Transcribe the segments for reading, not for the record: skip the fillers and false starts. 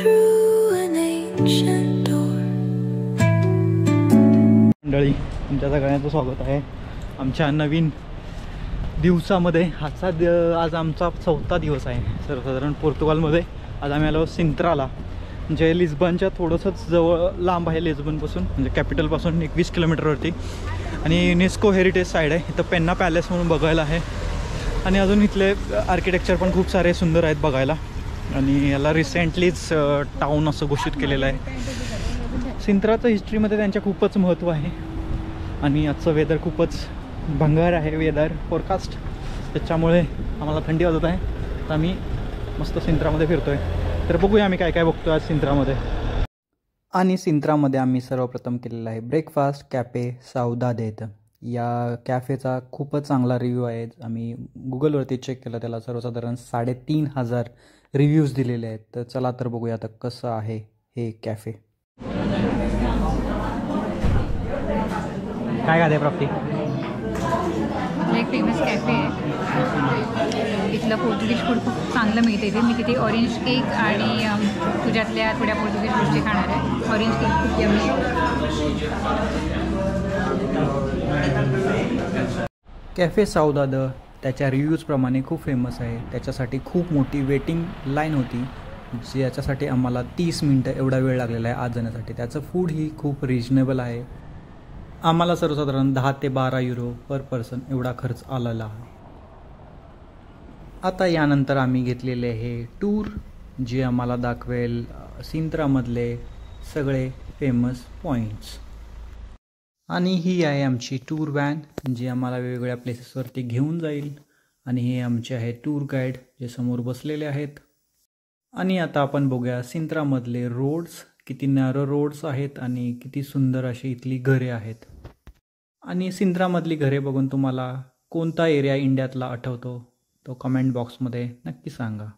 through an ancient door. मंडळी, तुमच्या सगळ्यांचं स्वागत आहे आमच्या नवीन दिवसामध्ये. आज आमचा 4था दिवस आहे सर्वसाधारण पोर्तुगालमध्ये. आज आम्ही आलो सिंत्राला, जे लिस्बनच्या थोडंसंच जवळ लांब आहे लिस्बनपासून, म्हणजे कॅपिटलपासून 21 किलोमीटरवरती. आणि युनेस्को हेरिटेज साईड आहे. इथं पेन्ना पॅलेस म्हणून बघायला आहे. आणि अजून इथले आर्किटेक्चर पण खूप सारे सुंदर आहेत बघायला. आणि याला रिसेंटलीच टाऊन असं घोषित केलेलं आहे. सिंत्राचं हिस्ट्रीमध्ये त्यांच्या खूपच महत्त्व आहे. आणि आजचं वेदर खूपच भंगार आहे, वेदर फोरकास्ट. त्याच्यामुळे आम्हाला थंडी वाजत आहे. तर आम्ही मस्त सिंत्रामध्ये फिरतो आहे. तर बघूया आम्ही काय काय बघतो आज सिंत्रामध्ये. आणि सिंत्रामध्ये आम्ही सर्वप्रथम केलेला आहे ब्रेकफास्ट कॅफे साउदादेत. या कॅफेचा खूपच चांगला रिव्ह्यू आहे. आम्ही गुगलवरती चेक केलं, त्याला सर्वसाधारण 3,500 रिव्ह्यूज दिलेले आहेत. तर चला तर बघूया आता कसं आहे हे कॅफे. काय खाते प्राप्ती? एक फेमस कॅफे आहे. इथलं पोर्तुगीज फूड खूप चांगलं मिळते इथे. मी तिथे ऑरेंज केक आणि तुझ्यातल्या थोड्या पोर्तुगीज गोष्टी खाणार आहे. ऑरेंज केक खूप यम्मी. कॅफे साउदाद त्याच्या रिव्ह्यूजप्रमाणे खूप फेमस आहे. त्याच्यासाठी खूप मोठी वेटिंग लाईन होती, ज्याच्यासाठी आम्हाला 30 मिनटं एवढा वेळ लागलेला आहे आज जाण्यासाठी. त्याचं फूड ही खूप रिजनेबल आहे. आम्हाला सर्वसाधारण 10 ते 12 युरो पर पर्सन एवढा खर्च आलेला आहे. आता यानंतर आम्ही घेतलेले हे टूर, जे आम्हाला दाखवेल सिंत्रामधले सगळे फेमस पॉईंट्स. आणि ही आहे आमची टूर व्हॅन, जी आम्हाला वेगवेगळ्या प्लेसेसवरती घेऊन जाईल. आणि हे आमचे आहे टूर गाईड, जे समोर बसलेले आहेत. आणि आता आपण बघूया सिंत्रामधले रोड्स, किती नॅरो रोड्स आहेत आणि किती सुंदर अशी इथली घरे आहेत. आणि सिंत्रामधली घरे बघून तुम्हाला कोणता एरिया इंडियातला आठवतो तो कमेंट बॉक्समध्ये नक्की सांगा.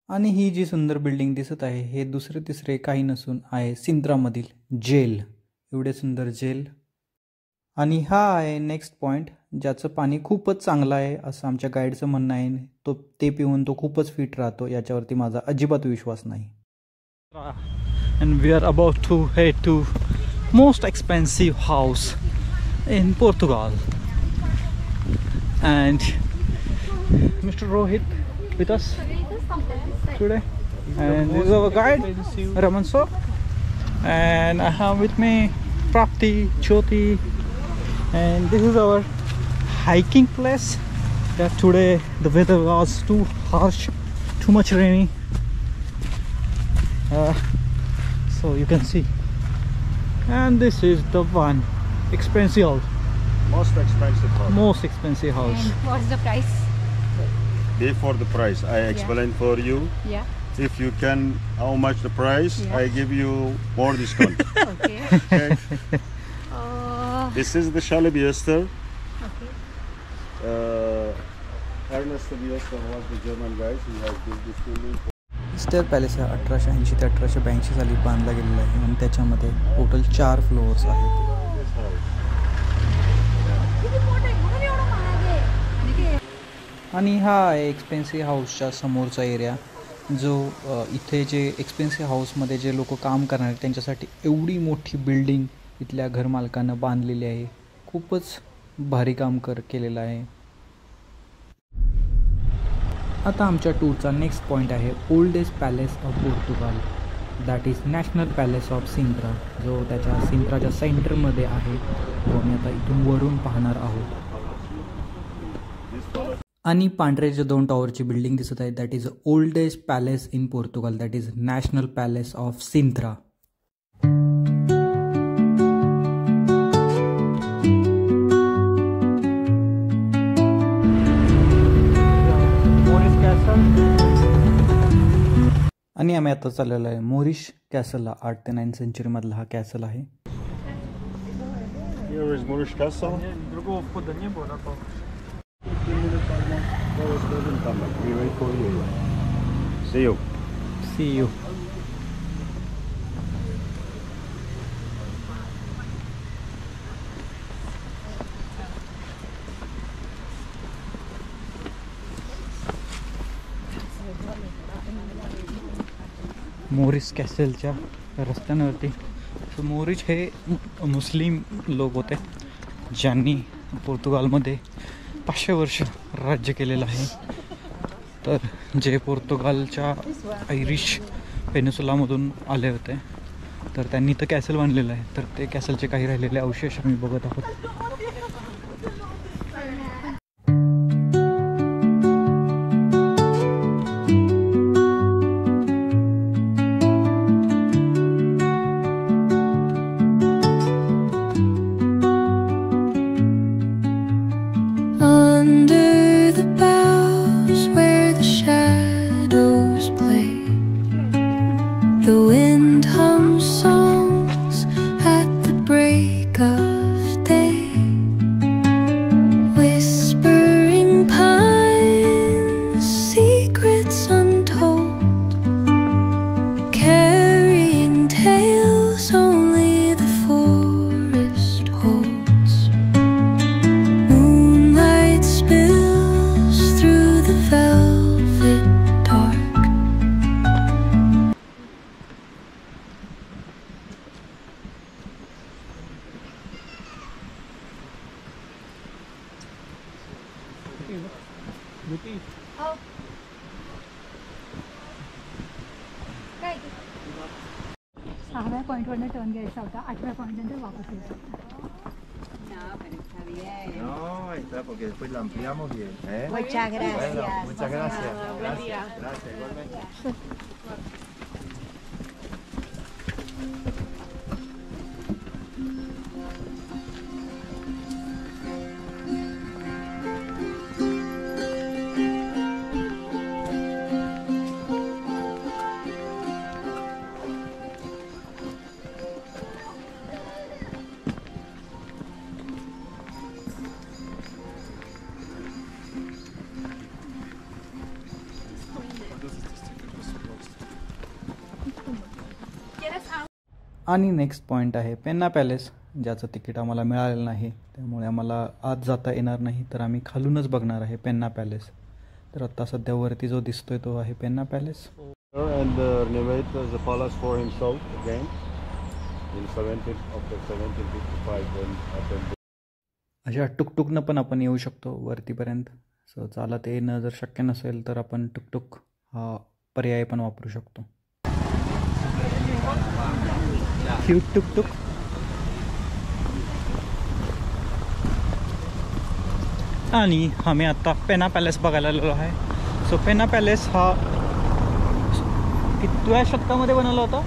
आणि ही जी सुंदर बिल्डिंग दिसत आहे, हे दुसरे तिसरे काही नसून आहे सिंत्रामधील जेल. एवढे सुंदर जेल. आणि हा आहे नेक्स्ट पॉईंट, ज्याचं पाणी खूपच चांगलं आहे असं आमच्या गाईडचं म्हणणं आहे. ते पिऊन तो खूपच फिट राहतो. याच्यावरती माझा अजिबात विश्वास नाही. And we are about to head to most expensive house in Portugal. And mister Rohit with us today, and this is our guide Ramanso, and I have with me Prapti, Jyoti, and this is our hiking place. That today the weather was too harsh, too much rainy, so you can see. And this is the one expensive, most expensive house. And what's the price? Pay for the price. I explain for you. Yeah. If you can, how much the price? Yeah. I give you more discount. Okay. Okay. This is the Chalet Biester. Okay. Ernest Biester was the German guy. He has built this building. इस्टर palace हा 1880 ते 1882 साली बांधला गेलेला आहे. आणि त्याच्यामध्ये total 4 flowers आहेत. आणि हा आहे एक्सपेन्सिव्ह हाऊसच्या समोरचा एरिया, जो इथे जे एक्सपेन्सिव्ह हाऊसमध्ये जे लोक काम करणार आहेत त्यांच्यासाठी एवढी मोठी बिल्डिंग इथल्या घरमालकानं बांधलेली आहे. खूपच भारी काम केलेलं आहे. आता आमच्या टूरचा नेक्स्ट पॉईंट आहे oldest palace of Portugal, that is national palace of सिंत्रा, जो त्याच्या सिंत्राच्या सेंटरमध्ये आहे. तो आम्ही आता इथून वरून पाहणार आहोत. आणि पांढरे जे 2 टॉवरची बिल्डिंग दिसत आहे, that is oldest palace in Portugal, that is national palace of सिंत्रा. आणि आम्ही आता चाललेलो आहे मोरिश कॅसलला. 8 ते 9 सेंचुरीमधला हा कॅसल आहे. Here is Moorish Castle. just go and come back. We wait for you. See you. C you. Morris कॅसेलच्या रस्त्यांवरती. सो मोरिस हे मुस्लिम लोक होते ज्यांनी पोर्तुगालमध्ये 500 वर्ष राज्य केलेलं आहे. तर जे पोर्तुगालच्या आयरिश पेनिसुलामधून आले होते तर त्यांनी तर कॅसल बांधलेलं आहे. तर ते कॅसलचे काही राहिलेले अवशेष आम्ही बघत आहोत. Under the boughs where the shadows play, the wind hums songs at the break of day, whispering pines, secrets untold, carrying tales only the forest holds. Moonlight spills through the velvet dark. सहाव्या पॉईंटवरनं turn घ्यायचा होता, 8व्या पॉईंटनंतर वापस यायचं होतं. No, está porque después la ampliamos bien. Muchas gracias. Bueno, muchas gracias. Gracias, gracias, igualmente. आणि next point आहे पेन्ना palace, ज्याचं ticket आम्हाला मिळालेलं नाही. त्यामुळे आम्हाला आत जाता येणार नाही. तर आम्ही खालूनच बघणार आहे पेन्ना पॅलेस. तर आत्ता सध्या वरती जो दिसतोय तो आहे पेन्ना palace. And renovated the palace for himself again in 1755 when happened. अशा टुकटुकनं पण आपण येऊ शकतो वरतीपर्यंत. सो चालत येणं जर शक्य नसेल तर आपण टुकटुक हा पर्याय पण वापरू शकतो. Cute tuktuk. आणि आम्ही आता पेना पॅलेस बघायला आलेलो आहे. सो पेना पॅलेस हा कितव्या शतकामध्ये बनवला होता?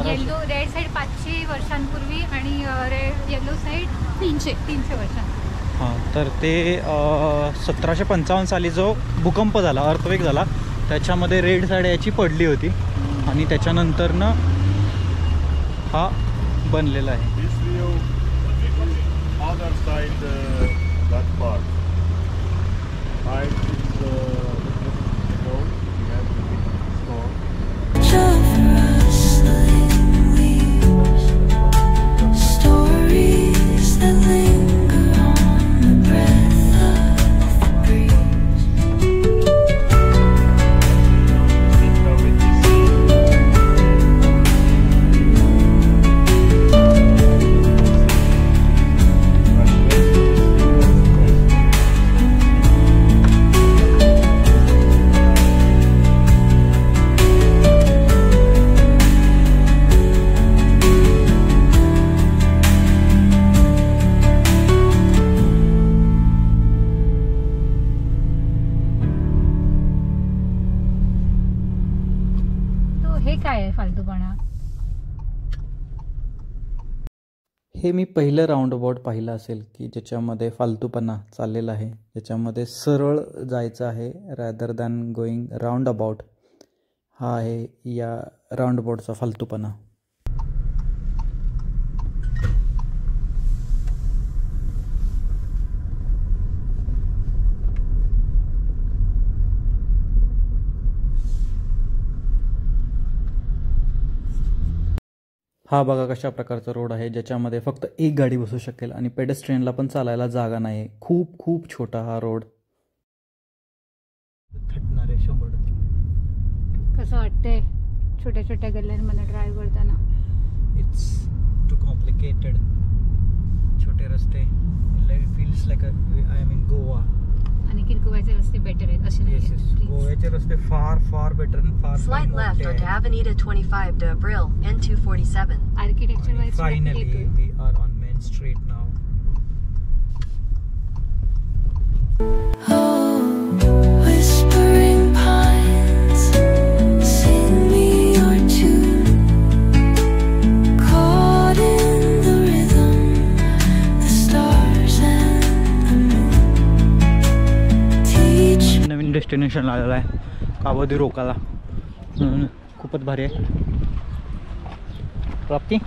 येल्लो रेड साईड 500 वर्षांपूर्वी आणि येल्लो साईड 300 वर्षांपूर्वी. हां, तर ते 1755 साली जो भूकंप झाला, अर्थक्वेक झाला, त्याच्यामध्ये रेड साईड याची पडली होती आणि त्याच्यानंतरनं हा बनलेला आहे. This view, other side, that part. Right, it's road. We have the big store. Rustling leaves, stories that linger on the breath of the breeze. हे मी पहिलं राऊंड अबाउट पाहिलं असेल की ज्याच्यामध्ये फालतूपणा चाललेला आहे, ज्याच्यामध्ये सरळ जायचं आहे rather than going round about. हा आहे या राऊंड अबाउटचा फालतूपणा. हा बघा कशा प्रकारचा रोड आहे ज्याच्यामध्ये फक्त एक गाडी बसू शकेल आणि पेडेस्ट्रियनला पण चालायला जागा नाही आहे. खूप खूप छोटा हा रोड. थटणार आहे 100%. कसं वाटतंय छोट्या छोट्या गल्ल्यांमध्ये ड्राईव्ह करताना? It's too complicated. छोटे रस्ते feels like I am in Goa. आणि गोव्याचे रस्ते बेटर आहेत असे नाही. गोव्याचे रस्ते फार फार बेटर आणि फार Slight left onto Avenida 25 de Abril, N247. Architecture wise finally we are on main street नाव. Oh, whispering pines, sing me your tune. Caught in the rhythm, the stars and the moon. Teach Naveen destination आलेला आहे काबोदी रोकाला. खूपच भारी आहे. प्राप्ती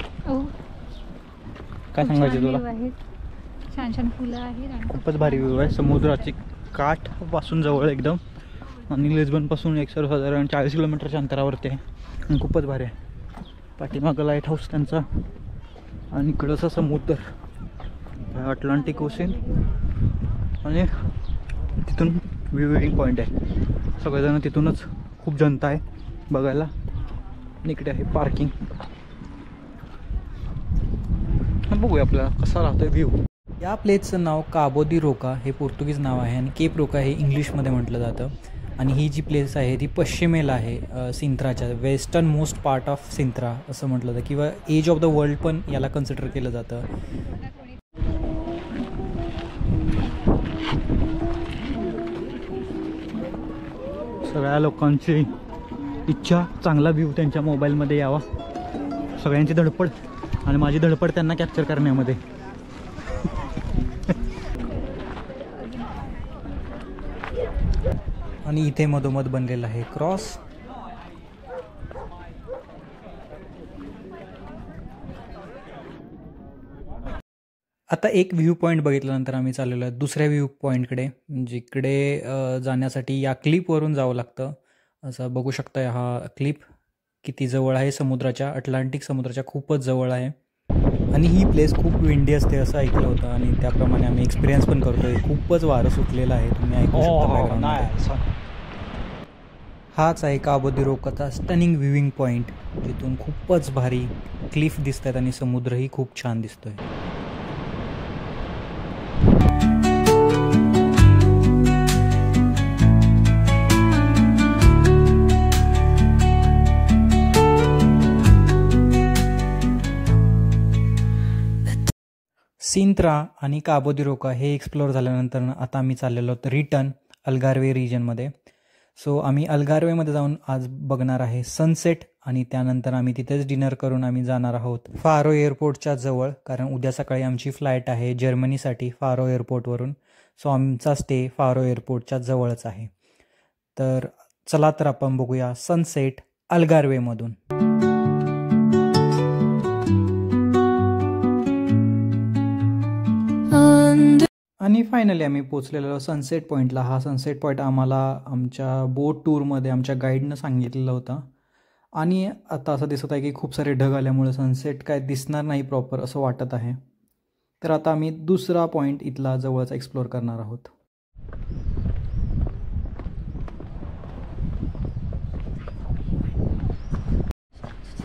काय सांगायचे तुला? छान छान फुलं आहेत आणि खूपच भारी व्ह्यू आहे. समुद्राची काठ पासून जवळ एकदम आणि लिस्बनपासून एक सर्वसाधारण 40 किलोमीटरच्या अंतरावरती आहे आणि खूपच भारी आहे. पाठीमागं लाईट हाऊस त्यांचा आणि इकडंचा समुद्र अटलांटिक ओशन आणि तिथून व्ह्यूइंग पॉईंट आहे. सगळेजण तिथूनच खूप जनता आहे बघायला. आणि इकडे आहे पार्किंग. बघूया आपल्याला कसा राहतोय व्ह्यू. या प्लेसचं नाव काबो दी रोका हे पोर्तुगीज नाव आहे आणि केप रोका हे इंग्लिशमध्ये म्हटलं जातं. आणि ही जी प्लेस आहे ती पश्चिमेला आहे सिंत्राच्या. वेस्टर्न मोस्ट पार्ट ऑफ सिंत्रा असं म्हटलं जातं किंवा एज ऑफ द वर्ल्ड पण याला कन्सिडर केलं जातं. सगळ्या लोकांची इच्छा चांगला व्ह्यू त्यांच्या मोबाईलमध्ये यावा. सगळ्यांची धडपड आणि माझी धडपड त्यांना कॅप्चर करण्यामध्ये. आणि इथे मधोमध बनलेला आहे क्रॉस. आता एक व्ह्यू पॉईंट बघितल्यानंतर आम्ही चाललेलो आहे दुसऱ्या व्ह्यू पॉईंटकडे, जिकडे जाण्यासाठी या क्लिपवरून जावं लागतं. असं बघू शकता हा क्लिप किती जवळ आहे समुद्राच्या, अटलांटिक समुद्राच्या खूपच जवळ आहे. आणि ही प्लेस खूप विंडी असते असं ऐकलं होतं आणि त्याप्रमाणे आम्ही एक्सपिरियन्स पण करतोय. खूपच वारं सुटलेलं आहे, तुम्ही ऐकू शकता बॅकग्राऊंडमध्ये. हाच आहे काबो दी रोकाचा स्टनिंग व्ह्यूइंग पॉईंट, जिथून खूपच भारी क्लिफ दिसत आहेत आणि समुद्रही खूप छान दिसतोय. सिंत्रा आणि काबो दी रोका हे एक्सप्लोअर झाल्यानंतर आता आम्ही चाललेलो आहोत रिटर्न अल्गार्वे रिजनमध्ये. सो आम्ही अल्गार्वेमध्ये जाऊन आज बघणार आहे सनसेट आणि त्यानंतर आम्ही तिथेच डिनर करून आम्ही जाणार आहोत फारो एअरपोर्टच्या जवळ, कारण उद्या सकाळी आमची फ्लाईट आहे जर्मनीसाठी फारो एअरपोर्टवरून. सो आमचा स्टे फारो एअरपोर्टच्या जवळच आहे. तर चला तर आपण बघूया सनसेट अल्गार्वेमधून. आणि फायनली आम्ही पोचलेलो सनसेट पॉईंटला. हा सनसेट पॉईंट आम्हाला आमच्या बोट टूरमध्ये आमच्या गाईडनं सांगितलेला होता. आणि आता असं दिसत आहे की खूप सारे ढग आल्यामुळे सनसेट काय दिसणार नाही प्रॉपर असं वाटत आहे. तर आता आम्ही दुसरा पॉईंट इथला जवळचा एक्सप्लोअर करणार आहोत.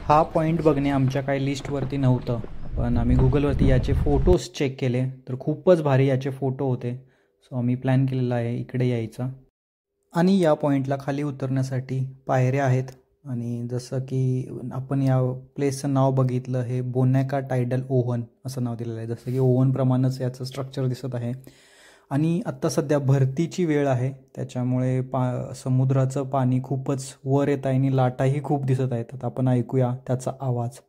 हा पॉईंट बघणे आमच्या काही लिस्टवरती नव्हतं, पण आम्ही गुगलवरती याचे फोटोज चेक केले तर खूपच भारी याचे फोटो होते. सो आम्ही प्लॅन केलेला आहे इकडे यायचा. आणि या पॉईंटला खाली उतरण्यासाठी पायऱ्या आहेत. आणि जसं की आपण या प्लेसचं नाव बघितलं, हे बोनॅका टायडल ओव्हन असं नाव दिलेलं आहे. जसं की ओव्हनप्रमाणेच याचं स्ट्रक्चर दिसत आहे. आणि आत्ता सध्या भरतीची वेळ आहे, त्याच्यामुळे समुद्राचं पाणी खूपच वर येत आहे आणि लाटाही खूप दिसत आहेत. आता आपण ऐकूया त्याचा आवाज.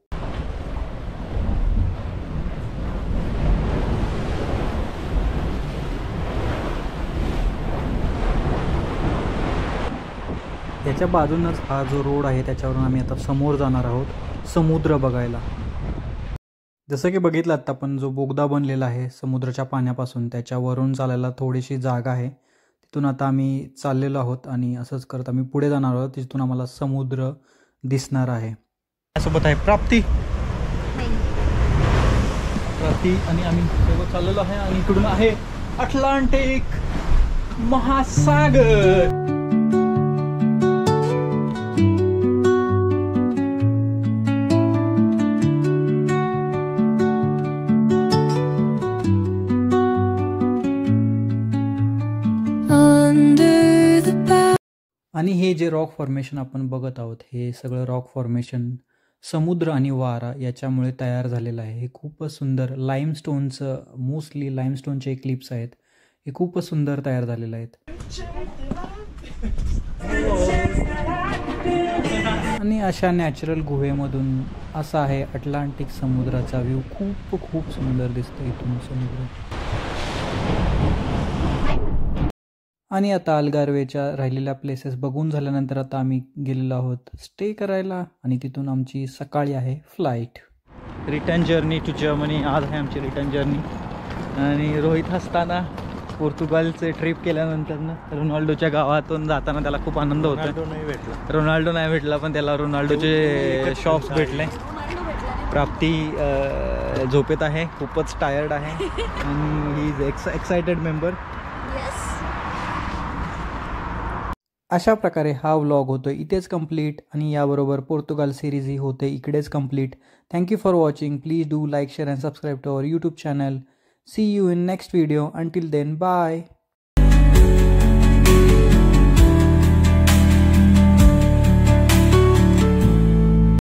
त्याच्या बाजूनच हा जो रोड आहे त्याच्यावरून आम्ही आता समोर जाणार आहोत समुद्र बघायला. जसं की बघितलं आता आपण जो बोगदा बनलेला आहे समुद्राच्या पाण्यापासून, त्याच्यावरून चालायला थोडीशी जागा आहे. तिथून आता आम्ही चाललेलो आहोत आणि असंच करत आम्ही पुढे जाणार आहोत. तिथून आम्हाला समुद्र दिसणार आहे. त्यासोबत आहे प्राप्ती. प्राप्ती आणि आम्ही दोघं चाललेलो आहे आणि इकडून आहे अटलांटिक महासागर. Under the bow. आणि हे जे रॉक फॉर्मेशन आपण बघत आहोत हे सगळं रॉक फॉर्मेशन समुद्र आणि वारा याच्यामुळे तयार झालेलं आहे. हे खूपच सुंदर लाईमस्टोनचं मोस्टली लाईमस्टोनचे क्लिप्स आहेत. हे खूपच सुंदर तयार झालेले आहेत. आणि अशा नॅचरल गुहेमधून असा आहे अटलांटिक समुद्राचा व्ह्यू. खूप सुंदर दिसतं इथून समुद्र. आणि आता अल्गारवेच्या राहिलेल्या प्लेसेस बघून झाल्यानंतर आता आम्ही गेलेलो आहोत स्टे करायला आणि तिथून आमची सकाळी आहे flight. Return journey to Germany. आज आहे आमची रिटर्न जर्नी. आणि रोहित असताना पोर्तुगालचे ट्रिप केल्यानंतर ना रोनाल्डोच्या गावातून जाताना त्याला खूप आनंद होता. रोनाल्डो नाही भेटला पण त्याला रोनाल्डोचे शॉप्स भेटले. प्राप्ती झोपेत आहे, खूपच टायर्ड आहे आणि ही इज एक्सायटेड मेंबर. अशा प्रकारे हा व्लॉग होतो इथेच कंप्लीट आणि याबरोबर पोर्तुगाल सिरीज ही होते इकडेच complete. Thank you for watching. Please do like share and subscribe to our YouTube channel. See you in next video. Until then bye.